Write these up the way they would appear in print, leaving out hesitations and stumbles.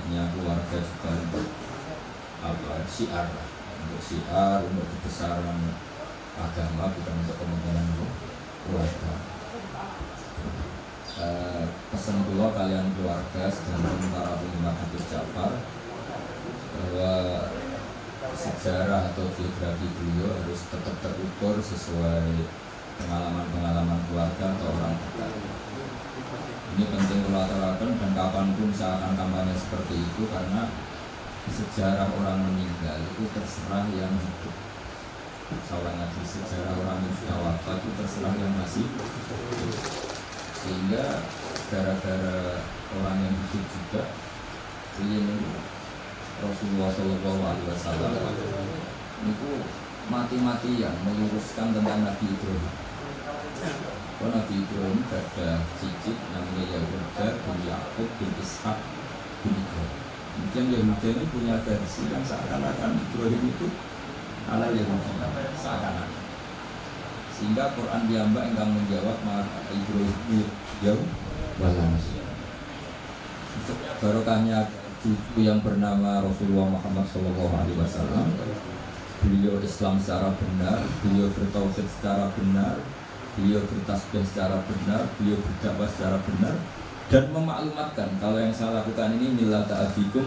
niatnya keluarga juga untuk syiar, untuk syiar, untuk kebesaran agama, bukan untuk kepentingan keluarga. Pesan kula kalian keluarga sedangkan para penggemar Habib Ja'far bahwa sejarah atau biografi beliau harus tetap terukur sesuai pengalaman-pengalaman keluarga atau orang dekat. Ini penting kulaturkan dan kapanpun saya akan kampanye seperti itu, karena sejarah orang meninggal itu terserah yang hidup. Seorang lagi, sejarah orang yang sudah wafat itu terserah yang masih hidup. Sehingga gara-gara orang yang hidup juga ini Rasulullah SAW itu mati-matian meluruskan tentang Nabi Ibrahim. Karena Nabi Ibrahim ada cicit namanya Yahuda bin Yakub bin Ishak bin Ibrahim. Kemudian Yahuda ini punya versi yang seakan-akan Ibrahim itu ala Yahudi, seakan-akan. Sehingga Quran diambak yang menjawab maka Ibrahim jauh balas. Untuk barokahnya cucu yang bernama Rasulullah Muhammad SAW, beliau Islam secara benar, beliau bertauhid secara benar, beliau bertasbih secara benar, beliau berdakwah secara benar, dan memaklumatkan kalau yang saya lakukan ini millata abikum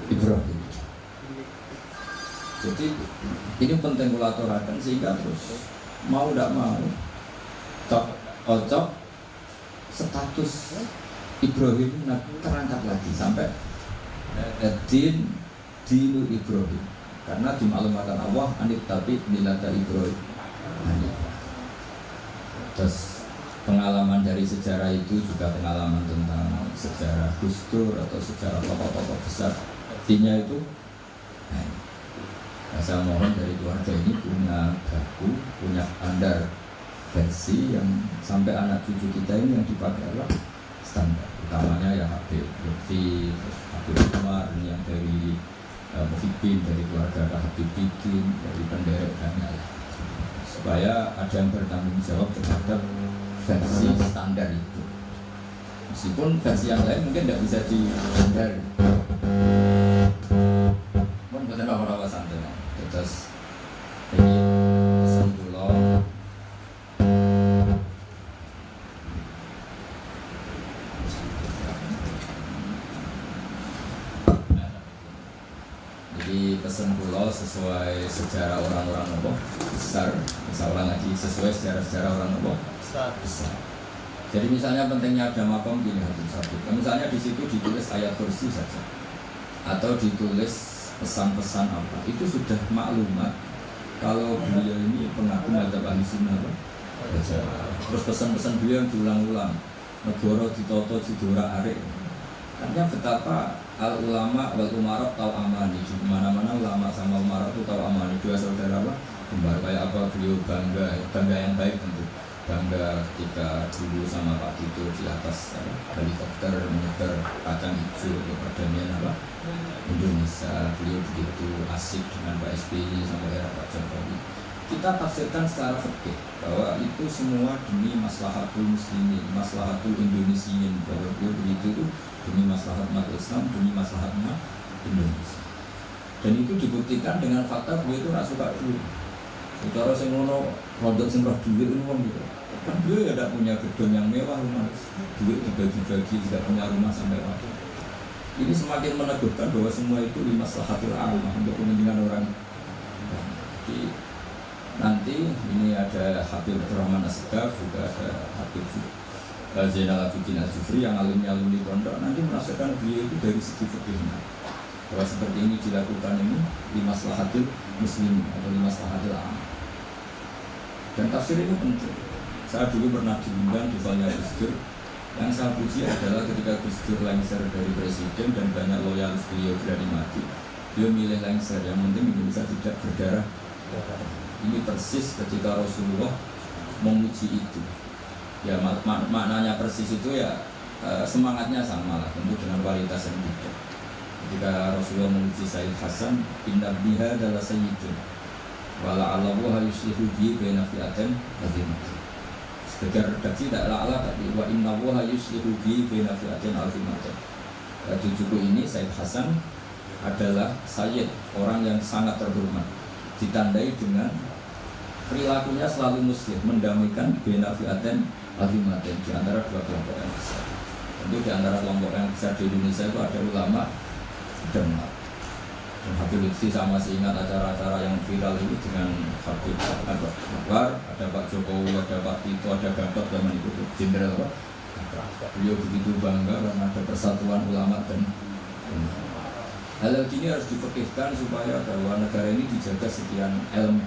Ibrahim. Jadi ini penting kulaturakan sehingga terus mau tidak mau cocok status Ibrahim terangkat lagi sampai dinu Ibrahim, karena dimaklumatkan Allah anit tapi millata Ibrahim. Terus pengalaman dari sejarah itu juga pengalaman tentang sejarah Gus Dur atau sejarah tokoh-tokoh besar. Artinya itu saya mohon dari keluarga ini punya baku, punya standar versi yang sampai anak cucu kita ini yang dipakai adalah standar. Utamanya ya Habib Lutfi, Habib Umar, yang dari Muhyiddin, dari keluarga Habib Bikin, dari penderek dan lain. Supaya ada yang bertanggung jawab terhadap versi standar itu. Meskipun versi yang lain mungkin tidak bisa dihindari. Mohon betul apa-apa santai. Terus ini pesan pulau. Jadi pesan pulau sesuai sejarah orang-orang besar. Misalnya lagi sesuai sejarah-sejarah orang besar. Jadi misalnya pentingnya ada makom gini Habib Sabit. Misalnya di situ ditulis ayat kursi saja, atau ditulis pesan-pesan apa, itu sudah maklumat kalau beliau ini pengaku madzhab ahli sunnah. Terus pesan-pesan beliau yang diulang-ulang, negara ditoto jidora arek. Artinya betapa al ulama wal umarok tahu amani, di mana-mana ulama sama umarok itu tahu amani, dua saudara lah. Kembar kayak apa beliau bangga yang baik tentu. Bangga ketika dulu sama Pak Tito di atas helikopter menyebar kacang hijau untuk perdamaian Indonesia. Beliau begitu asik dengan Pak SBY sampai era Pak Jokowi. Kita tafsirkan secara fikih bahwa itu semua demi maslahatul muslimin, maslahatul Indonesiin, bahwa beliau begitu itu demi maslahat umat Islam, demi maslahatnya Indonesia. Dan itu dibuktikan dengan fakta beliau itu tidak suka dulu. Secara saya ngono, produk sing roh duit itu gitu. Kan beliau ya tidak punya gedung yang mewah, rumah duit dibagi-bagi, tidak punya rumah sampai waktu. Ini semakin meneguhkan bahwa semua itu limaslahatul ammah, untuk kepentingan orang. Jadi nanti ini ada Habib Rahman Asgaf, juga ada Habib Zainal Abidin Al-Jufri yang alumni pondok. Nanti merasakan beliau itu dari segi fikihnya, bahwa seperti ini dilakukan ini limaslahatul muslim atau limaslahatul ammah. Dan tafsir ini penting. Saya dulu pernah diundang di Falnya Gus Dur. Yang saya puji adalah ketika Gus Dur lengser dari presiden dan banyak loyalis beliau berani mati, beliau milih lengser, yang penting Indonesia tidak berdarah. Ini persis ketika Rasulullah memuji itu. Ya maknanya persis itu ya semangatnya sama lah, tentu dengan kualitas yang beda. Ketika Rasulullah memuji Sayyid Hasan, inna biha adalah sayyidun wala Allahu yuslihu bi baina fi'atin azimah. Sekedar redaksi tidak ala tapi wa inna Allaha yuslihu bi baina fi'atin azimah. Maka cucuku ini Said Hasan adalah Sayyid, orang yang sangat terhormat, ditandai dengan perilakunya selalu muslim, mendamaikan bena fi'aten azimaten di antara dua kelompok yang besar. Tentu di antara kelompok yang besar di Indonesia itu ada ulama Demak. Dan Habib Lutfi sama masih ingat acara-acara yang viral itu dengan Habib Akbar, ada Pak Jokowi, ada Pak Tito, ada Gatot zaman itu Jenderal Pak. Beliau begitu bangga karena ada persatuan ulama dan hal ini harus dipikirkan supaya bahwa negara ini dijaga sekian elemen.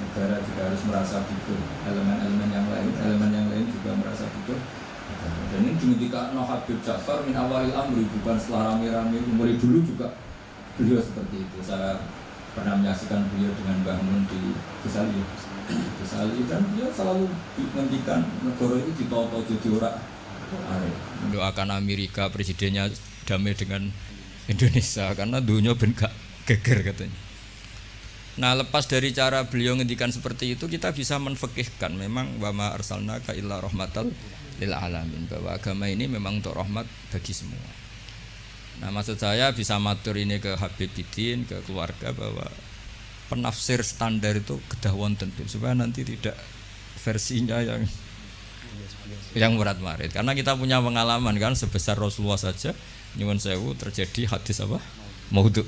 Negara juga harus merasa butuh elemen-elemen yang lain juga merasa butuh. Dan ini dimiliki Habib Ja'far min awalil amri, bukan setelah rame-rame mulai dulu juga beliau seperti itu. Saya pernah menyaksikan beliau dengan Mbah Mun di Ghazali dan dia selalu menghentikan negara itu ditoto jadi orang. Mendoakan Amerika presidennya damai dengan Indonesia karena dunia ben gak geger katanya. Nah, lepas dari cara beliau ngendikan seperti itu, kita bisa menfekihkan memang wa ma arsalnaka illa rahmatal lil alamin, bahwa agama ini memang untuk rahmat bagi semua. Nah, maksud saya bisa matur ini ke Habib Bidin, ke keluarga, bahwa penafsir standar itu kedah wonten supaya nanti tidak versinya yang murat-marit. Karena kita punya pengalaman kan, sebesar Rasulullah saja nyuwun sewu terjadi hadis apa? Maudhu.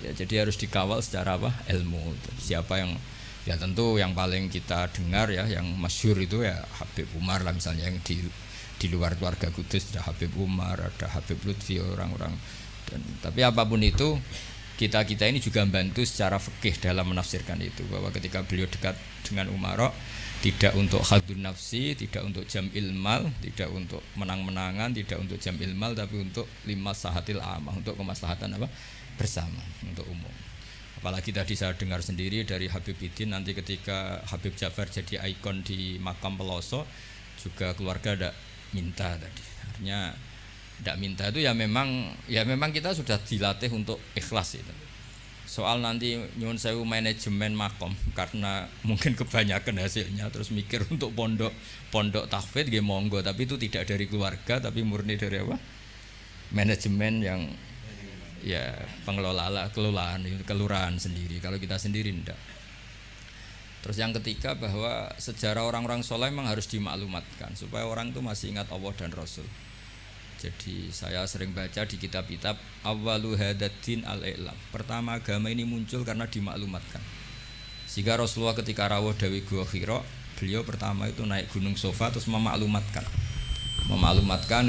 Ya, jadi harus dikawal secara apa? Ilmu. Siapa yang ya tentu yang paling kita dengar ya, yang masyhur itu ya Habib Umar lah misalnya, yang di luar keluarga Kudus ada Habib Umar, ada Habib Lutfi, orang-orang. Dan tapi apapun itu kita ini juga membantu secara fikih dalam menafsirkan itu, bahwa ketika beliau dekat dengan Umaro tidak untuk hadun nafsi, tidak untuk jam ilmal, tidak untuk menang-menangan, tidak untuk jam ilmal, tapi untuk limaslahatil amah, untuk kemaslahatan apa? Bersama, untuk umum. Apalagi tadi saya dengar sendiri dari Habib Bidin, nanti ketika Habib Ja'far jadi ikon di makam Peloso juga keluarga ada minta tadi. Artinya tidak minta itu ya memang kita sudah dilatih untuk ikhlas itu. Soal nanti nyuwun sewu manajemen makom karena mungkin kebanyakan hasilnya terus mikir untuk pondok tahfidz nggih monggo, tapi itu tidak dari keluarga tapi murni dari apa? Manajemen yang ya pengelola kelurahan sendiri. Kalau kita sendiri enggak. Terus yang ketiga, bahwa sejarah orang-orang soleh memang harus dimaklumatkan supaya orang itu masih ingat Allah dan Rasul. Jadi saya sering baca di kitab-kitab awwalu hadaddin al-i'lam. Pertama agama ini muncul karena dimaklumatkan. Sehingga Rasulullah ketika rawuh Dawi Gua Hira, beliau pertama itu naik gunung Sofa terus memaklumatkan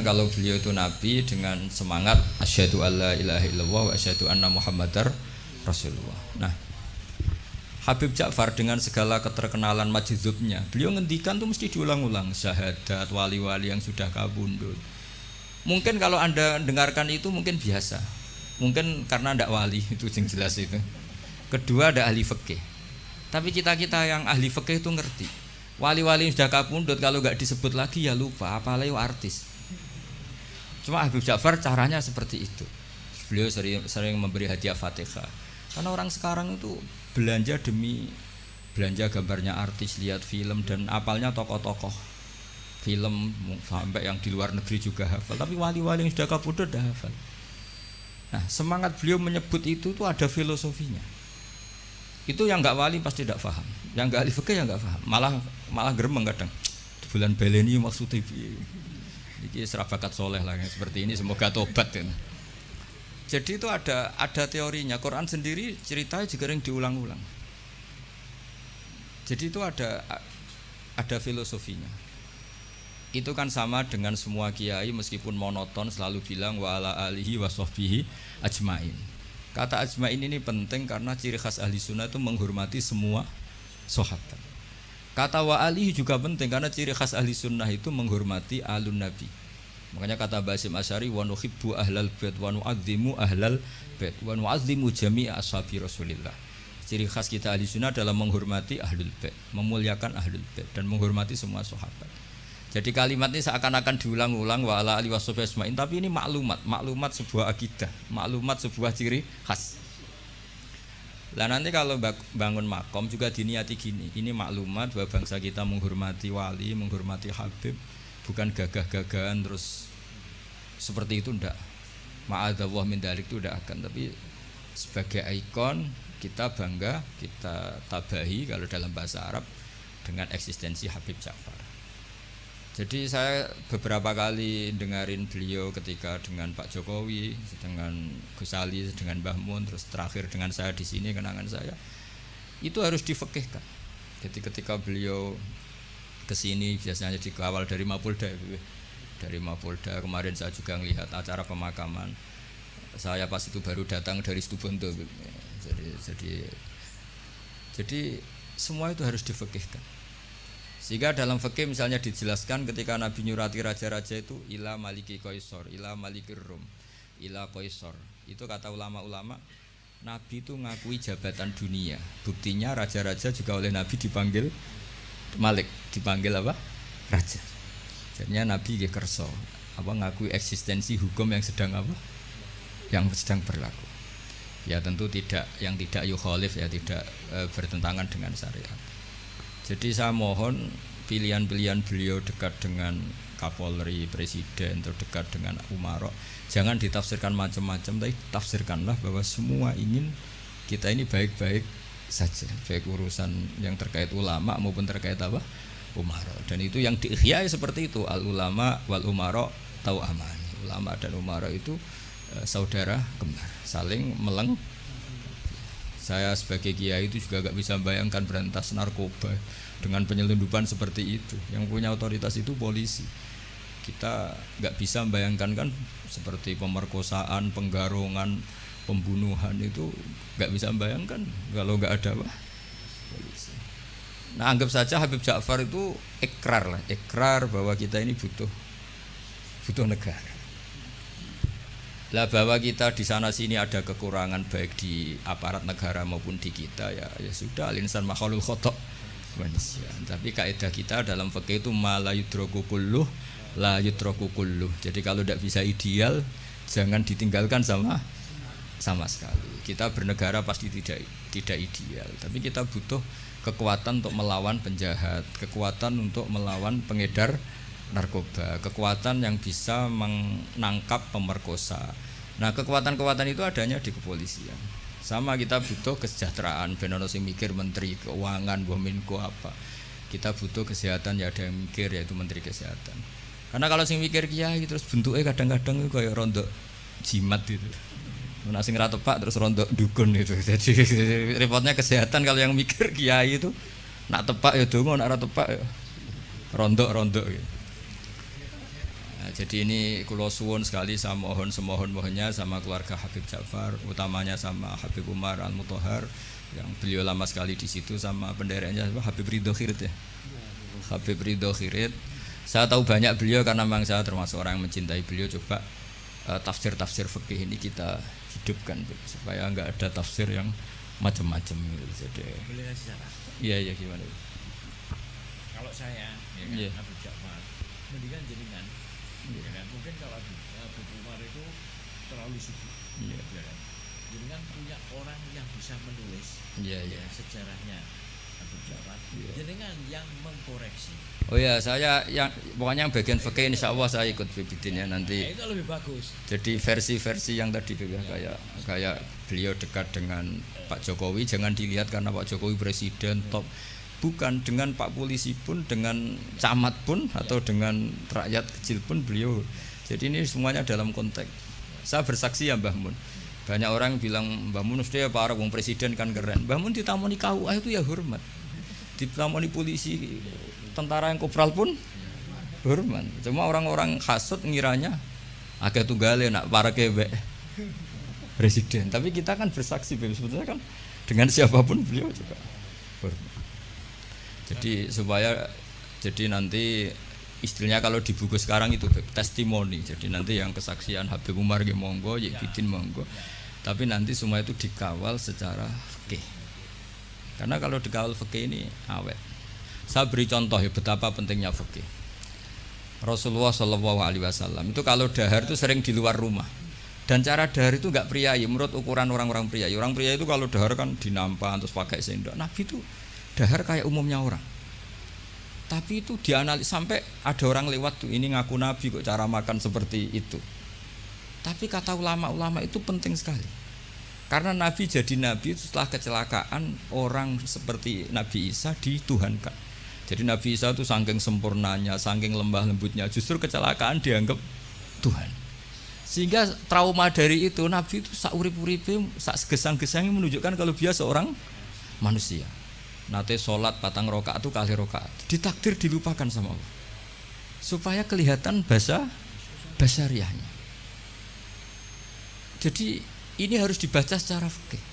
kalau beliau itu nabi dengan semangat asyhadu alla ilaha illallah wa asyhadu anna muhammadar rasulullah. Nah, Habib Ja'far dengan segala keterkenalan majdzubnya, beliau ngendikan tuh mesti diulang-ulang syahadat wali-wali yang sudah kabundut. Mungkin kalau Anda dengarkan itu mungkin biasa. Mungkin karena ndak wali itu yang jelas itu. Kedua ada ahli fikih. Tapi kita-kita yang ahli fikih itu ngerti. Wali-wali yang sudah kabundut kalau nggak disebut lagi ya lupa, apalagi artis. Cuma Habib Ja'far caranya seperti itu. Beliau sering memberi hadiah Fatihah. Karena orang sekarang itu belanja demi belanja gambarnya artis, lihat film dan apalnya tokoh-tokoh film sampai yang di luar negeri juga hafal. Tapi wali-wali yang sudah kabundut dah hafal. Nah, semangat beliau menyebut itu tuh ada filosofinya. Itu yang nggak wali pasti tidak paham, yang nggak ahli fikih yang nggak paham, malah geremeng kadang. Bulan baleni maksudnya ini serabakat soleh lah yang seperti ini, semoga tobat kan. Jadi itu ada teorinya. Quran sendiri ceritanya juga yang diulang-ulang. Jadi itu ada filosofinya. Itu kan sama dengan semua kiai meskipun monoton selalu bilang wa ala alihi wa sahbihi ajmain. Kata ajmain ini penting karena ciri khas ahli sunnah itu menghormati semua sahabat. Kata wa alihi juga penting karena ciri khas ahli sunnah itu menghormati alun nabi. Makanya kata Basim Asy'ari wa nuhibbu ahlal bait wa nu'azzimu ahlal bait wa nu'azzimu jami'a ashabi Rasulillah. Ciri khas kita ahli sunnah adalah menghormati ahlul bait, memuliakan ahlul bait dan menghormati semua sahabat. Jadi kalimat ini seakan-akan diulang-ulang wa ala alihi washabihi ajmain, tapi ini maklumat sebuah akidah, maklumat sebuah ciri khas. Lah nanti kalau bangun makom juga diniati gini, ini maklumat bahwa bangsa kita menghormati wali, menghormati habib, bukan gagah-gagahan terus seperti itu ndak. Ma'adzallah min dzalik itu ndak akan, tapi sebagai ikon kita bangga, kita tabahi kalau dalam bahasa Arab dengan eksistensi Habib Ja'far. Jadi saya beberapa kali dengarin beliau ketika dengan Pak Jokowi, dengan Gus Ali, dengan Mbah Mun, terus terakhir dengan saya di sini, kenangan saya itu harus difekihkan. Jadi ketika beliau kesini biasanya dikawal dari Mapolda. Dari Mapolda kemarin saya juga melihat acara pemakaman. Saya pas itu baru datang dari Situbondo. Jadi semua itu harus difekihkan. Sehingga dalam fikih misalnya dijelaskan ketika Nabi nyurati raja-raja itu ila maliki qaisar, ila malikir rum, ila qaisar. Itu kata ulama-ulama, Nabi itu ngakui jabatan dunia. Buktinya raja-raja juga oleh Nabi dipanggil malik, dipanggil apa? Raja. Jadinya Nabi nggih kersa apa ngakui eksistensi hukum yang sedang apa? Yang sedang berlaku. Ya tentu tidak, yang tidak yukhalif, ya tidak bertentangan dengan syariat. Jadi saya mohon pilihan-pilihan beliau dekat dengan Kapolri, Presiden, atau dekat dengan Umaro, jangan ditafsirkan macam-macam, tapi tafsirkanlah bahwa semua ingin kita ini baik-baik saja, baik urusan yang terkait ulama maupun terkait apa? Umaro. Dan itu yang diihyai seperti itu, al ulama wal umaro tau aman. Ulama dan umaro itu saudara kembar, saling meleng. Saya sebagai kiai itu juga gak bisa bayangkan berantas narkoba dengan penyelundupan seperti itu. Yang punya otoritas itu polisi. Kita gak bisa bayangkan kan seperti pemerkosaan, penggarongan, pembunuhan itu gak bisa bayangkan kalau gak ada apa? Polisi. Nah anggap saja Habib Ja'far itu ikrar bahwa kita ini butuh negara. Lah bahwa kita di sana sini ada kekurangan baik di aparat negara maupun di kita, ya sudah, al-insan makhluk khotok manusia. Tapi kaidah kita dalam fikih itu la yudraku kulluh la yudraku kulluh. Jadi kalau tidak bisa ideal jangan ditinggalkan sama sekali. Kita bernegara pasti tidak ideal, tapi kita butuh kekuatan untuk melawan penjahat, kekuatan untuk melawan pengedar narkoba, kekuatan yang bisa menangkap pemerkosa. Nah kekuatan-kekuatan itu adanya di kepolisian. Sama kita butuh kesejahteraan, ben ono sing mikir menteri keuangan, Menko apa. Kita butuh kesehatan, ya ada yang mikir yaitu menteri kesehatan. Karena kalau sing mikir kiai terus bentuknya kadang-kadang kayak rondo jimat gitu. Nah sing ra tepak terus rondo dukun itu. Jadi repotnya kesehatan kalau yang mikir kiai itu nak tepak ya donga, nak ra tepak ya rondo gitu. Jadi ini kula suwun sekali, saya mohon semohon-mohonnya sama keluarga Habib Ja'far, utamanya sama Habib Umar Al-Mutahhar yang beliau lama sekali di situ, sama pendereknya Habib Ridho Khirit ya. Habib Ridho Khirit. Saya tahu banyak beliau karena memang saya termasuk orang yang mencintai beliau. Coba tafsir-tafsir fikih ini kita hidupkan supaya enggak ada tafsir yang macam-macam gitu. Jadi iya gimana? Kalau saya ya kan, Habib Ja'far mendingan jenengan. Ya kan? Mungkin kalau Habib Umar itu terlalu sibuk, ya kan? Jadi kan punya orang yang bisa menulis sejarahnya Habib Ja'far. Jenengan yang mengkoreksi. Oh ya, saya yang pokoknya yang bagian fikih insyaallah saya ikut bibitinnya nanti. Itu lebih bagus. Jadi versi-versi yang tadi kayak beliau dekat dengan Pak Jokowi, jangan dilihat karena Pak Jokowi presiden top. Bukan, dengan Pak Polisi pun, dengan camat pun, atau dengan rakyat kecil pun beliau. Jadi ini semuanya dalam konteks. Saya bersaksi ya Mbah Mun. Banyak orang bilang Mbah Mun mesti ya para wong presiden kan keren. Mbah Mun ditamoni KUA itu ya hormat. Ditamoni polisi, tentara yang kopral pun hormat. Cuma orang-orang hasut ngiranya agak tunggale nak para kebek presiden. Tapi kita kan bersaksi sebetulnya kan dengan siapapun beliau juga hormat. Jadi jadi nanti istilahnya kalau di buku sekarang itu testimoni. Jadi nanti yang kesaksian Habib Umar monggo, Yekidin monggo. Tapi nanti semua itu dikawal secara fikih. Karena kalau dikawal fikih ini awet. Saya beri contoh ya betapa pentingnya fikih. Rasulullah SAW itu kalau dahar itu sering di luar rumah. Dan cara dahar itu enggak priayi menurut ukuran orang-orang priayi. Orang priayi itu kalau dahar kan dinampan terus pakai sendok. Nabi itu dahar kayak umumnya orang. Tapi itu dianalisis sampai ada orang lewat tuh, ini ngaku Nabi kok cara makan seperti itu. Tapi kata ulama-ulama itu penting sekali. Karena Nabi jadi Nabi setelah kecelakaan orang seperti Nabi Isa dituhankan. Jadi Nabi Isa itu saking sempurnanya, saking lembah lembutnya, justru kecelakaan dianggap Tuhan. Sehingga trauma dari itu Nabi itu sak urip-uripe, sak gesang-gesangnya menunjukkan kalau dia seorang manusia. Nate sholat 4 rakaat itu kali rakaat. Ditakdir dilupakan sama Allah. Supaya kelihatan basariahnya. Jadi ini harus dibaca secara fikih.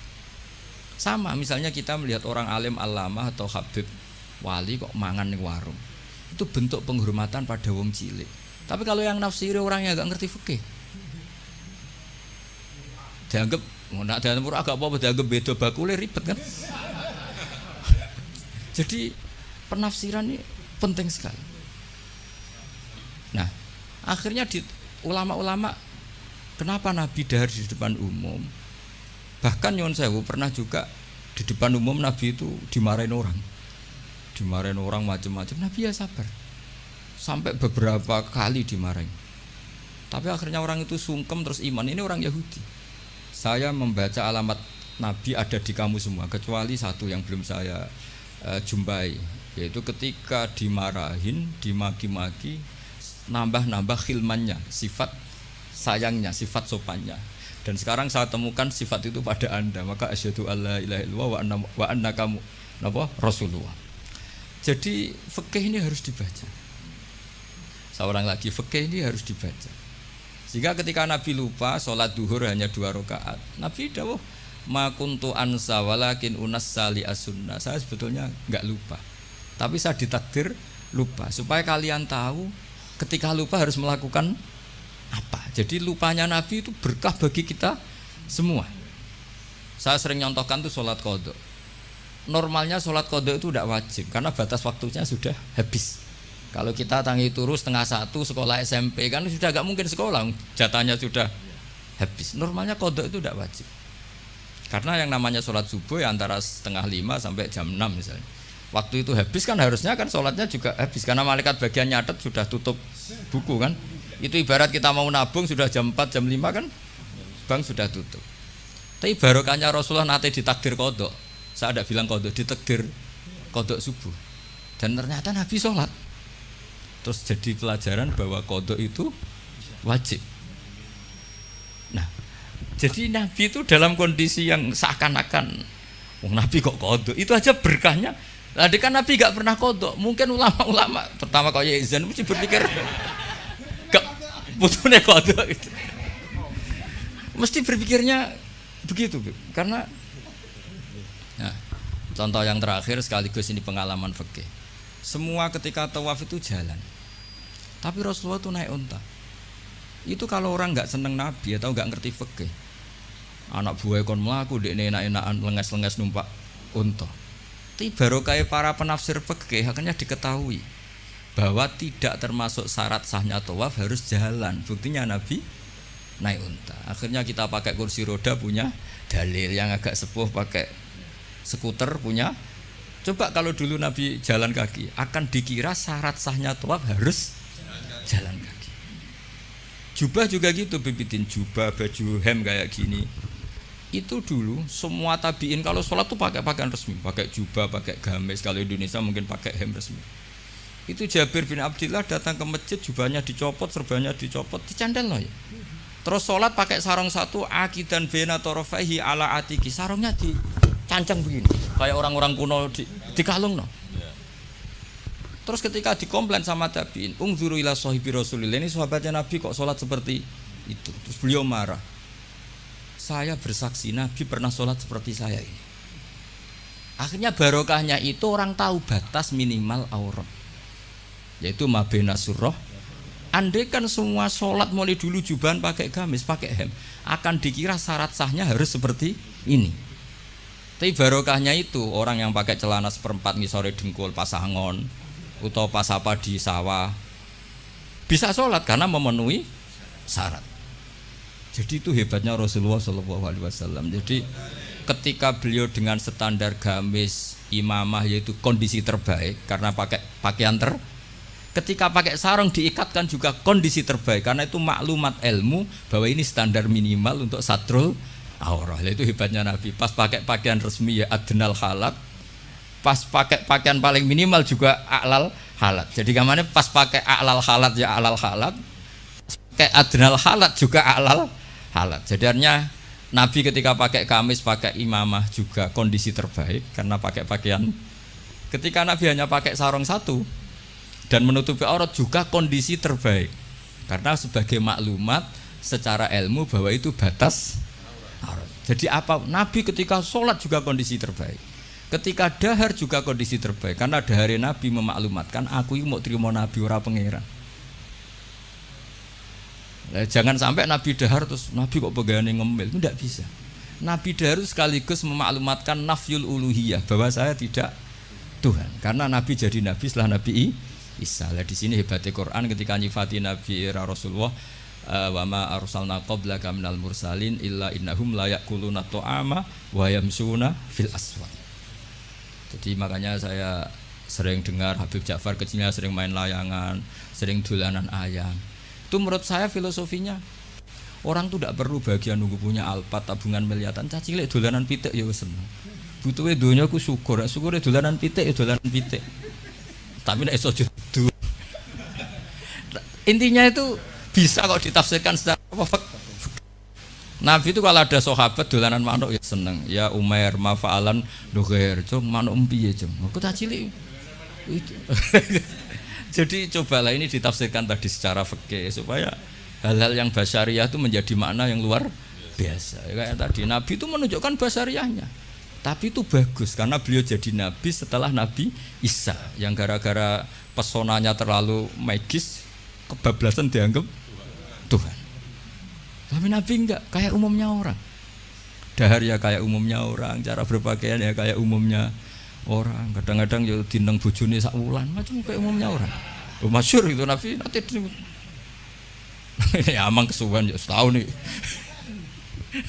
Sama misalnya kita melihat orang alim allamah atau habib wali kok mangan di warung. Itu bentuk penghormatan pada wong cilik. Tapi kalau yang nafsiri orang yang agak ngerti fikih, dianggap nak dalam agak apa dianggap beda bakule ribet kan. Jadi penafsiran ini penting sekali. Nah, akhirnya ulama-ulama kenapa Nabi dahar di depan umum? Bahkan Nyon Sewu pernah juga di depan umum Nabi itu dimarahin orang macam-macam. Nabi ya sabar. Sampai beberapa kali dimarahin. Tapi akhirnya orang itu sungkem terus iman. Ini orang Yahudi. Saya membaca alamat Nabi ada di kamu semua kecuali satu yang belum saya jumpai, yaitu ketika dimarahin, dimaki-maki, nambah khilmannya, sifat sayangnya, sifat sopannya. Dan sekarang saya temukan sifat itu pada Anda, maka asyhadu alla ilaha illallah wa annaka rasulullah. Jadi fikih ini harus dibaca. Seorang lagi fikih ini harus dibaca. Sehingga ketika Nabi lupa sholat duhur hanya 2 rakaat, Nabi dawuh ma kuntu ansa walakin unassali as-sunnah. Saya sebetulnya enggak lupa, tapi saya ditakdir lupa supaya kalian tahu ketika lupa harus melakukan apa. Jadi lupanya Nabi itu berkah bagi kita semua. Saya sering nyontohkan tuh sholat qadha. Normalnya sholat qadha itu tidak wajib karena batas waktunya sudah habis. Kalau kita tangi turu 12:30 sekolah SMP kan sudah agak mungkin sekolah, jatahnya sudah habis. Normalnya qadha itu tidak wajib. Karena yang namanya sholat subuh ya antara 4:30 sampai jam 6 misalnya. Waktu itu habis kan harusnya kan sholatnya juga habis karena malaikat bagian nyatet sudah tutup buku kan. Itu ibarat kita mau nabung sudah jam 4 jam 5 kan bank sudah tutup. Tapi barokahnya Rasulullah nate ditakdir qadha. Saya tidak bilang qadha, ditakdir qadha subuh. Dan ternyata Nabi sholat. Terus jadi pelajaran bahwa qadha itu wajib. Nah, jadi Nabi itu dalam kondisi yang seakan-akan Nabi kok qadha, itu aja berkahnya. Nah, kan Nabi gak pernah qadha. Mungkin ulama-ulama pertama kayak Izan mesti berpikir gak butuhnya qadha gitu. Mesti berpikirnya begitu, karena nah, contoh yang terakhir sekaligus ini pengalaman fikih. Semua ketika tawaf itu jalan. Tapi Rasulullah itu naik unta. Itu kalau orang nggak seneng Nabi atau nggak ngerti fikih, anak buah kon melaku dek enak-enakan lenges-lenges numpak unta. Tapi barokah para penafsir fikih akhirnya diketahui bahwa tidak termasuk syarat sahnya tawaf harus jalan. Buktinya Nabi naik unta. Akhirnya kita pakai kursi roda punya dalil, yang agak sepuh pakai skuter punya. Coba kalau dulu Nabi jalan kaki, akan dikira syarat sahnya tawaf harus jalan kaki. Jubah juga gitu, bibitin jubah, baju hem kayak gini. Itu dulu semua tabiin kalau sholat tuh pakai pakaian resmi, pakai jubah, pakai gamis. Kalau Indonesia mungkin pakai hem resmi. Itu Jabir bin Abdillah datang ke masjid, jubahnya dicopot, serbannya dicopot, dicandel loh ya. Terus sholat pakai sarung satu, akidan bena torofaihi ala atiki, sarungnya dicancang begini, kayak orang-orang kuno di kalung no. Terus ketika dikomplain sama tabiin, ungzuru ila sahibi Rasulillah, ini sahabatnya Nabi kok sholat seperti itu. Terus beliau marah. Saya bersaksi Nabi pernah sholat seperti saya ini. Akhirnya barokahnya itu orang tahu batas minimal aurat, yaitu mabena surah. Andai kan semua sholat mulai dulu jubahan pakai gamis, pakai hem, akan dikira syarat sahnya harus seperti ini. Tapi barokahnya itu orang yang pakai celana 1/4 ngisore dengkul pasangon atau pas apa di sawah bisa sholat karena memenuhi syarat. Jadi itu hebatnya Rasulullah SAW. Jadi ketika beliau dengan standar gamis imamah yaitu kondisi terbaik karena pakai pakaian Ketika pakai sarung diikatkan juga kondisi terbaik karena itu maklumat ilmu bahwa ini standar minimal untuk satrul aurah. Itu hebatnya Nabi. Pas pakai pakaian resmi ya adnal halat, pas pakai pakaian paling minimal juga a'lal halat. Jadi kemana pas pakai a'lal halat ya a'lal halat, pakai adnal halat juga a'lal halat. Jadi artinya Nabi ketika pakai kamis, pakai imamah juga kondisi terbaik karena pakai pakaian. Ketika Nabi hanya pakai sarung satu dan menutupi aurat juga kondisi terbaik karena sebagai maklumat secara ilmu bahwa itu batas aurat. Jadi apa? Nabi ketika sholat juga kondisi terbaik, ketika dahar juga kondisi terbaik karena dahar Nabi memaklumatkan aku ini mau terima Nabi ora pangeran. Jangan sampai Nabi dahar terus Nabi kok pegawai ngemil, itu tidak bisa. Nabi dahar sekaligus memaklumatkan nafyul uluhiyah bahwa saya tidak Tuhan karena Nabi jadi Nabi setelah Nabi Isa. Di sini hebatnya Quran ketika nyifati Nabi era Rasulullah, wa ma arsalna qablaka minal mursalin illa innahum la ya'kuluna ta'ama wa yamsuna fil aswaq. Jadi makanya saya sering dengar Habib Ja'far kecilnya sering main layangan, sering dolanan ayam. Itu menurut saya filosofinya orang tuh tidak perlu bagian nunggu punya alpat tabungan miliatan, cacilek dolanan pitik ya wis seneng. Butuhe donya ku syukur dolanan pitik ya dolanan pitik. Tapi nek iso judu. Intinya itu bisa kok ditafsirkan secara apa? Nabi itu kalau ada sahabat dolanan manuk ya seneng. Ya Umair mafa'alan nughair, cung manuk piye cung. Aku tak cilik. Jadi cobalah ini ditafsirkan tadi secara fikih supaya hal-hal yang basyariah itu menjadi makna yang luar biasa. Kayak tadi Nabi itu menunjukkan basyariahnya. Tapi itu bagus karena beliau jadi Nabi setelah Nabi Isa yang gara-gara pesonanya terlalu magis, kebablasan dianggap Tuhan. Tapi Nabi enggak, kayak umumnya orang. Dahar ya kayak umumnya orang, cara berpakaian ya kayak umumnya orang. Kadang-kadang ya dineng bojone sak wulan, macam kayak umumnya orang. Masyhur itu Nabi nanti ya amang kesuwen ya setahun nih.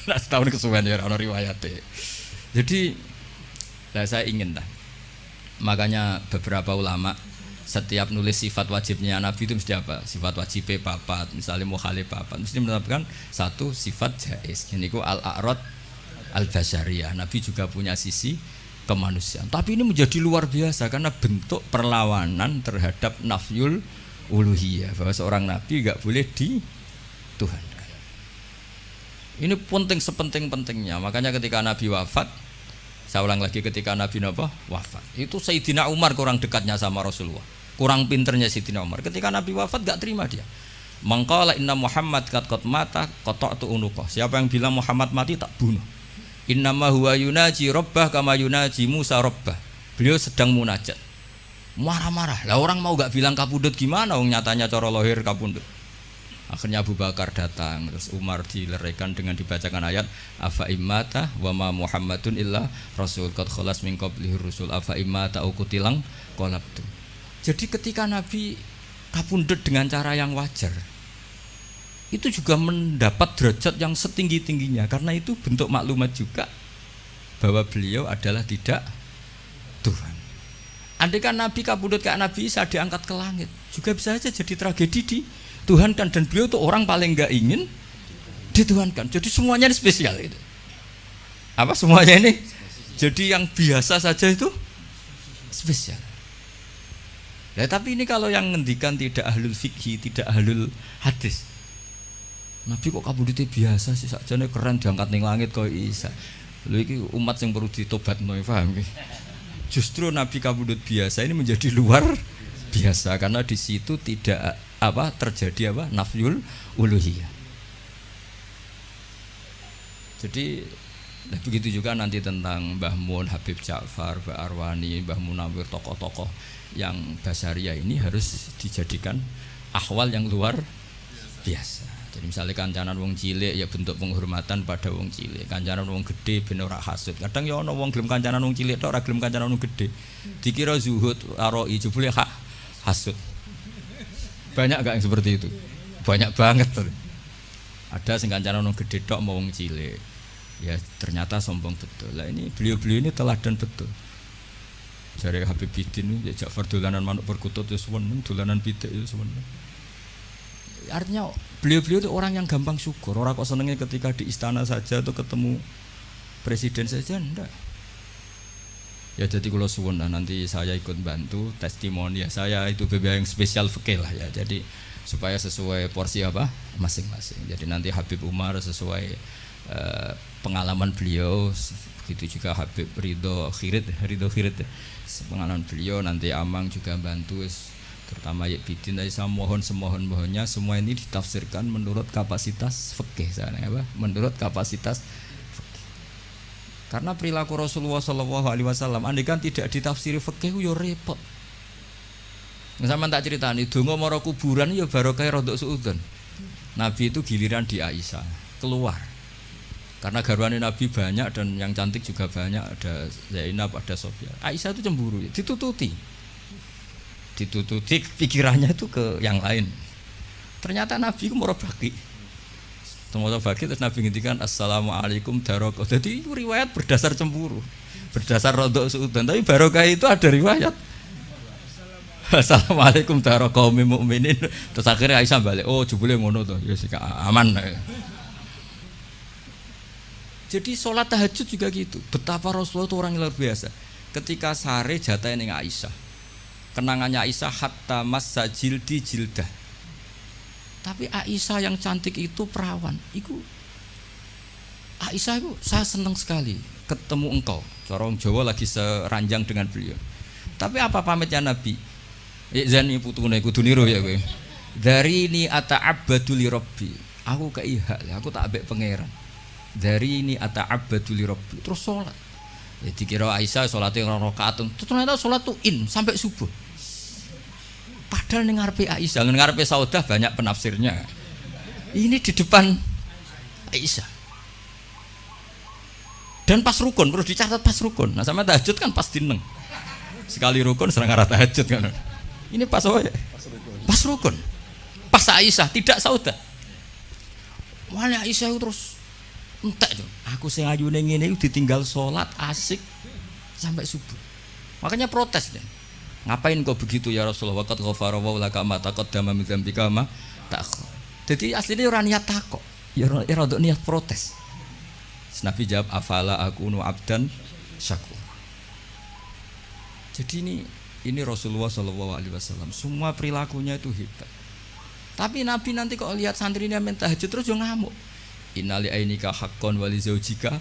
Nah, setahun kesuwen ya ana riwayate. Jadi saya ingin lah. Makanya beberapa ulama setiap nulis sifat wajibnya Nabi itu mesti apa? Sifat wajibnya papat, misalnya mukhalif papat, mesti menetapkan satu sifat jaiz. Ini ku al-a'rad al-basyariyah. Nabi juga punya sisi kemanusiaan. Tapi ini menjadi luar biasa karena bentuk perlawanan terhadap nafyul uluhiyah, bahwa seorang nabi enggak boleh dituhankan. Ini penting sepenting-pentingnya. Makanya ketika Nabi wafat, saya ulang lagi, ketika Nabi wafat, itu Sayyidina Umar kurang dekatnya sama Rasulullah, kurang pinternya Sayyidina Umar. Ketika Nabi wafat gak terima dia. Mangqala inna Muhammad qad mata qata'tu unuqah. Siapa yang bilang Muhammad mati tak bunuh. Innama huwa yunaji rabbah kama yunaji Musa rabbah. Beliau sedang munajat. Marah-marah. Lah orang mau gak bilang kapundhut gimana wong nyatanya cara lahir kapundhut. Akhirnya Abu Bakar datang, terus Umar dileraikan dengan dibacakan ayat afa immata wa ma Muhammadun illa rasul qad khalas min qablihi rusul afa immata au kutilang qalabtu. Jadi ketika Nabi kapundhut dengan cara yang wajar, itu juga mendapat derajat yang setinggi-tingginya karena itu bentuk maklumat juga bahwa beliau adalah tidak Tuhan. Andai kan Nabi kapundhut kayak Nabi Isa diangkat ke langit, juga bisa saja jadi tragedi di Tuhankan, dan beliau itu orang paling enggak ingin dituhankan. Jadi semuanya ini spesial itu. Apa semuanya ini? Jadi yang biasa saja itu spesial. Ya, tapi ini kalau yang ngendikan tidak ahlul fikih, tidak ahlul hadis. Nabi kok kabudute biasa sih, sakjane keren diangkat ning langit kok Isa. Lho iki umat yang perlu ditobatno, paham nggih? Justru Nabi kabudut biasa ini menjadi luar biasa karena di situ tidak terjadi nafyul uluhiyah. Jadi begitu juga nanti tentang Mbah Mun, Habib Ja'far, Mbah Arwani, Mbah Munawir, tokoh-tokoh yang basyariah ini harus dijadikan ahwal yang luar biasa. Jadi misalnya kancanan wong cilik ya bentuk penghormatan pada wong cilik, kancanan wong gede ben ora hasud. Kadang ya ana wong gelem kancanan wong cilik tok ora gelem kancanan wong gede. Dikira zuhud aroi jebule hasud. Banyak gak yang seperti itu? Banyak banget. Ada sing kancanan wong gede tok mau wong cilik. Ya ternyata sombong betul. Lah ini beliau-beliau ini teladan betul. Jare Habib Bidin ya Ja'far dolanan manuk perkutut ya seneng, dolanan pitik ya seneng. Artinya beliau-beliau itu orang yang gampang syukur. Orang kok senengnya ketika di istana saja atau ketemu presiden saja enggak. Ya jadi kalau suwun nanti saya ikut bantu testimoni ya saya itu BBA yang spesial fikih lah ya. Jadi supaya sesuai porsi apa masing-masing. Jadi nanti Habib Umar sesuai pengalaman beliau, begitu juga Habib Ridho Khirit pengalaman beliau, nanti Amang juga bantu terutama Yek Bidin. Tadi saya semohonnya semua ini ditafsirkan menurut kapasitas fikih sana apa? Menurut kapasitas karena perilaku Rasulullah SAW, andai kan tidak ditafsiri fikih, yo repot. Sama tak ceritani, donga mara kuburan yo barokah rodok suudon. Nabi itu giliran di Aisyah keluar, karena garwane Nabi banyak dan yang cantik juga banyak, ada Zainab, ada Sofia. Aisyah itu cemburu, ditututi pikirannya itu ke yang lain. Ternyata Nabi itu mara baki. Semoga bagi terus Nabi ngintikan assalamualaikum darokah. Jadi itu riwayat berdasar cemburu, berdasar rodok suudan. Tapi barokah itu ada riwayat assalamualaikum darokah mukminin. Terus akhirnya Aisyah balik, oh jebule ngono to, ya sik aman. Jadi sholat tahajud juga gitu. Betapa Rasulullah itu orang yang luar biasa. Ketika sare jatahe ning Aisyah, kenangannya Aisyah hatta masajil di jildah. Tapi Aisyah yang cantik itu perawan. Aisyah itu saya senang sekali ketemu engkau. Corong Jawa lagi seranjang dengan beliau. Tapi apa pamitnya Nabi? Zani putune kudu niru ya kowe. Dari ini ata'abbadu li rabbi. Aku keiha, aku tak ambek pangeran. Dari ini ata'abbadu li rabbi. Terus salat. Ya dikira Aisyah salate rakaat. Ternyata salat tuh sampai subuh. Padahal ning ngarepe Aisyah, ning ngarepe Saudah banyak penafsirnya. Ini di depan Aisyah. Dan pas rukun, perlu dicatat pas rukun. Nah sama tahajud kan pas dineng. Sekali rukun serang arah tahajud kan. Ini pas apa ya? Pas rukun. Pas Aisyah, tidak Saudah. Wala Aisyah terus entek tuh. Aku sing ayune ngene ditinggal salat asik sampai subuh. Makanya protes dia. Ngapain kau begitu ya Rasulullah? Qad ghafara wa laka ma taqaddama min dzambika ma ta'akhkhar. Jadi aslinya ora niat takok, ya rada niat protes. Nabi jawab afala akunu abdan syakur. Jadi ini Rasulullah SAW. Semua perilakunya itu hebat. Tapi Nabi nanti kok lihat santrinya main tahajud terus yo ngamuk. Innali ainika haqqan wa li zaujika.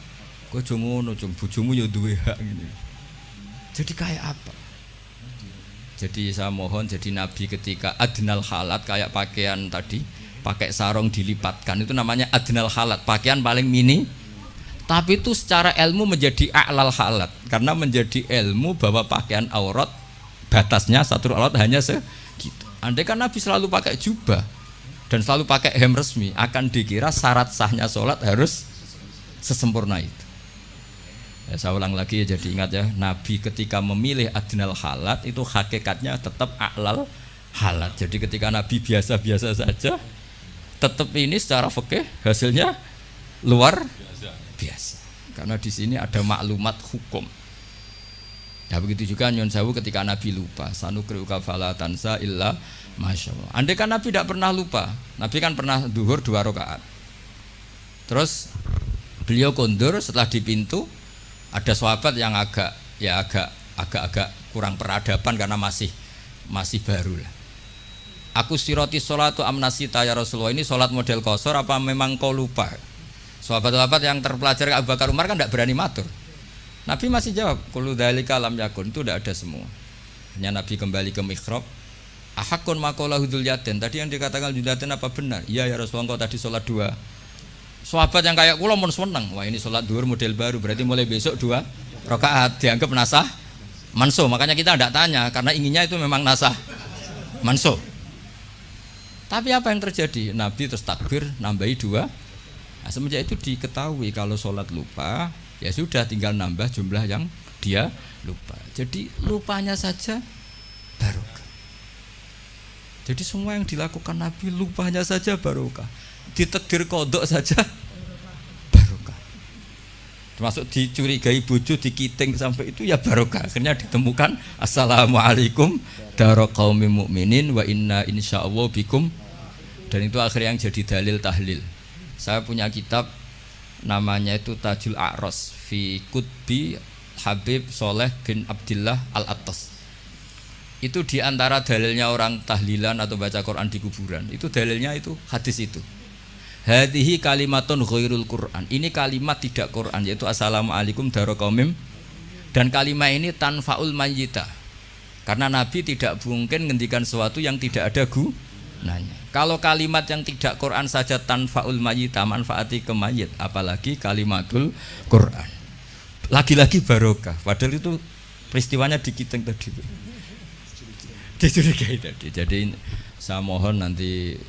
Kok aja ngono, cung bojomu yo duwe hak ngene. Jadi kayak apa? Jadi saya mohon jadi Nabi ketika adnal halat kayak pakaian tadi, pakai sarung dilipatkan itu namanya adnal halat, pakaian paling mini. Tapi itu secara ilmu menjadi a'lal halat karena menjadi ilmu bahwa pakaian aurat batasnya satu aurat hanya segitu. Andai kan Nabi selalu pakai jubah dan selalu pakai hem resmi, akan dikira syarat sahnya sholat harus sesempurna itu. Ya, saya ulang lagi ya, jadi ingat ya, Nabi ketika memilih adnal halat itu hakikatnya tetap a'lal halat. Jadi ketika Nabi biasa-biasa saja, tetap ini secara fikih hasilnya luar biasa. Karena di sini ada maklumat hukum. Ya begitu juga nyon sewu ketika Nabi lupa, sanukriuka fala tansa illa masyaallah. Andai kan Nabi tidak pernah lupa, Nabi kan pernah duhur 2 rakaat. Terus beliau kondur setelah di pintu. Ada sahabat yang agak kurang peradaban karena masih baru lah. Aku siroti sholatu amnasita ya Rasulullah, ini sholat model qasar apa memang kau lupa? Sahabat-sahabat yang terpelajar Abu Bakar Umar kan tidak berani matur. Nabi masih jawab, kullu dzalika lam yakun, itu tidak ada semua. Hanya Nabi kembali ke mihrab. Ahakun maqalahu dzulyatin, tadi yang dikatakan dzulyatin apa benar? Iya ya Rasulullah, kau tadi sholat 2. Sahabat yang kayak kula mun seneng, wah ini sholat duhur model baru, berarti mulai besok 2 rakaat dianggap nasah mansuh. Makanya kita tidak tanya karena inginnya itu memang nasah mansuh. Tapi apa yang terjadi? Nabi terus takbir nambahi 2. Nah, semenjak itu diketahui kalau sholat lupa, ya sudah tinggal nambah jumlah yang dia lupa. Jadi lupanya saja barokah. Jadi semua yang dilakukan Nabi lupanya saja barokah. Ditakdir kodok saja barokah. termasuk dicurigai bojo dikiting sampai itu ya barokah. Akhirnya ditemukan assalamualaikum daro qaumil mukminin wa inna insyaallah bikum, dan itu akhirnya yang jadi dalil tahlil. Saya punya kitab namanya itu Tajul A'ros fi Qutbi Habib Soleh bin Abdillah Al-Attas. Itu diantara dalilnya orang tahlilan atau baca Quran di kuburan, itu dalilnya itu hadis itu. Hadhihi kalimatun ghairul Quran. Ini kalimat tidak Quran, yaitu assalamualaikum daro qaumim, dan kalimat ini tanfaul mayyita. Karena Nabi tidak mungkin ngendikan sesuatu yang tidak ada gunanya. Kalau kalimat yang tidak Quran saja tanfaul mayyita, manfaati ke mayit, apalagi kalimatul Quran. Lagi-lagi barokah. Padahal itu peristiwanya di Kiteng tadi. Dicurigai tadi. Jadi saya mohon nanti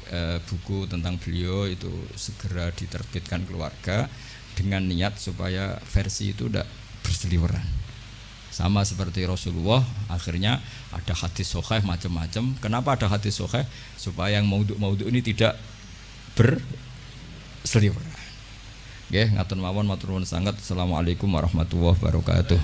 buku tentang beliau itu segera diterbitkan keluarga dengan niat supaya versi itu tidak berseliweran. Sama seperti Rasulullah, akhirnya ada hadis sahih macam-macam. Kenapa ada hadis sahih? Supaya yang maudhu ini tidak berseliweran. Nggih, ngatur mawon matur nuwun sangat. Assalamualaikum warahmatullahi wabarakatuh.